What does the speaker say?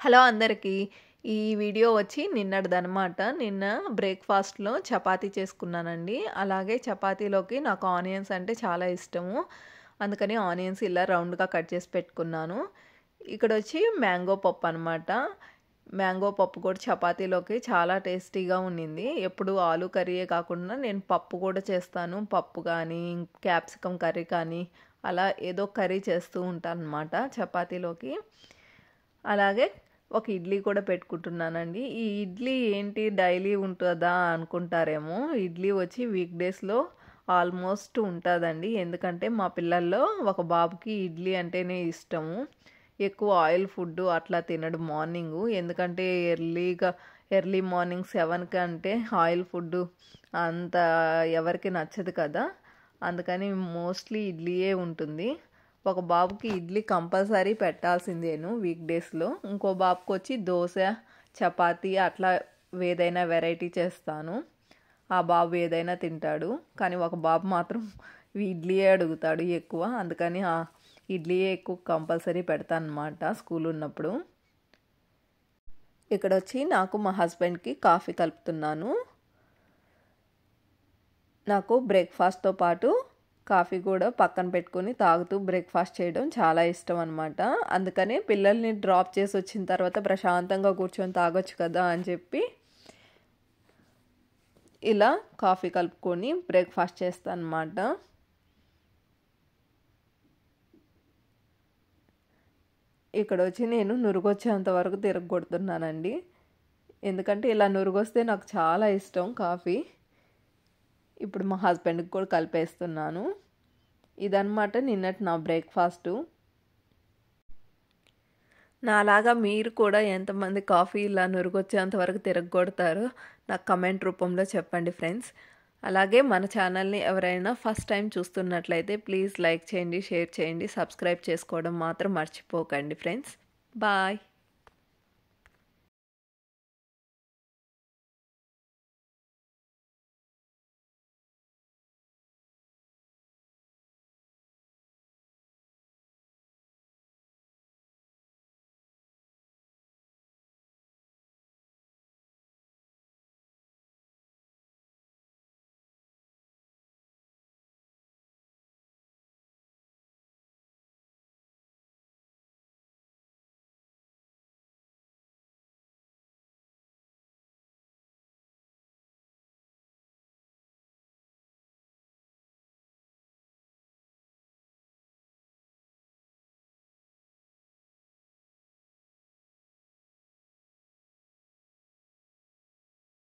Hello అందరికీ. ఈ video వచ్చి నిన్నటిదనమాట. నిన్న బ్రేక్‌ఫాస్ట్‌లో చపాతీ చేసుకున్నానండి. అలాగే చపాతీలోకి నాకు ఆనియన్స్ అంటే చాలా ఇష్టము. అందుకని ఆనియన్స్ ఇలా రౌండ్‌గా కట్ చేసి పెట్టుకున్నాను. ఇక్కడొచ్చి మ్యాంగో పప్పు అనమాట. మ్యాంగో పప్పు కూడా చపాతీలోకి చాలా టేస్టీగా ఉండింది. ఎప్పుడు ఆలు కర్రీయే కాకుండా నేను పప్పు కూడా చేస్తాను. పప్పు కానీ, క్యాప్సికమ్ కర్రీ కానీ అలా ఏదో కర్రీ చేస్తూ ఉంటానన్నమాట చపాతీలోకి. అలాగే ఒక ఇడ్లీ కూడా పెట్టుకుంటున్నానండి. ఈ ఇడ్లీ ఏంటి డైలీ ఉంటుందా అనుకుంటారేమో. ఇడ్లీ వచ్చి వీక్ డేస్‌లో ఆల్మోస్ట్ ఉంటుందండి. ఎందుకంటే మా పిల్లల్లో ఒక బాబుకి ఇడ్లీ అంటేనే ఇష్టము. ఎక్కువ ఆయిల్ ఫుడ్ అట్లా తినడు మార్నింగు. ఎందుకంటే ఎర్లీ మార్నింగ్ 7కి అంటే ఆయిల్ ఫుడ్ అంత ఎవరికి నచ్చదు కదా. అందుకని మోస్ట్లీ ఇడ్లీయే ఉంటుంది. ఒక బాబుకి ఇడ్లీ కంపల్సరీ పెట్టాల్సిందేను వీక్ డేస్లో. ఇంకో బాబుకి వచ్చి దోశ, చపాతీ అట్లా ఏదైనా వెరైటీ చేస్తాను. ఆ బాబు ఏదైనా తింటాడు. కానీ ఒక బాబు మాత్రం ఇడ్లీయే అడుగుతాడు ఎక్కువ. అందుకని ఆ ఇడ్లీయే ఎక్కువ కంపల్సరీ పెడతాను అన్నమాట స్కూల్ ఉన్నప్పుడు. ఇక్కడ వచ్చి నాకు మా హస్బెండ్కి కాఫీ కలుపుతున్నాను. నాకు బ్రేక్ఫాస్ట్తో పాటు కాఫీ కూడా పక్కన పెట్టుకొని తాగుతూ బ్రేక్ఫాస్ట్ చేయడం చాలా ఇష్టం అనమాట. అందుకనే పిల్లల్ని డ్రాప్ చేసి వచ్చిన తర్వాత ప్రశాంతంగా కూర్చొని తాగొచ్చు కదా అని చెప్పి ఇలా కాఫీ కలుపుకొని బ్రేక్ఫాస్ట్ చేస్తాను అన్నమాట. ఇక్కడ వచ్చి నేను నురుగొచ్చేంత వరకు తిరగొడుతున్నానండి. ఎందుకంటే ఇలా నురుగొస్తే నాకు చాలా ఇష్టం కాఫీ. ఇప్పుడు మా హస్బెండ్కి కూడా కలిపేస్తున్నాను. ఇదన్నమాట నిన్నటి నా బ్రేక్ఫాస్టు. నాలాగా మీరు కూడా ఎంతమంది కాఫీ ఇలా నురుగొచ్చేంత వరకు తిరగొడతారో నాకు కమెంట్ రూపంలో చెప్పండి ఫ్రెండ్స్. అలాగే మన ఛానల్ని ఎవరైనా ఫస్ట్ టైం చూస్తున్నట్లయితే ప్లీజ్ లైక్ చేయండి, షేర్ చేయండి, సబ్స్క్రైబ్ చేసుకోవడం మాత్రం మర్చిపోకండి ఫ్రెండ్స్. బాయ్.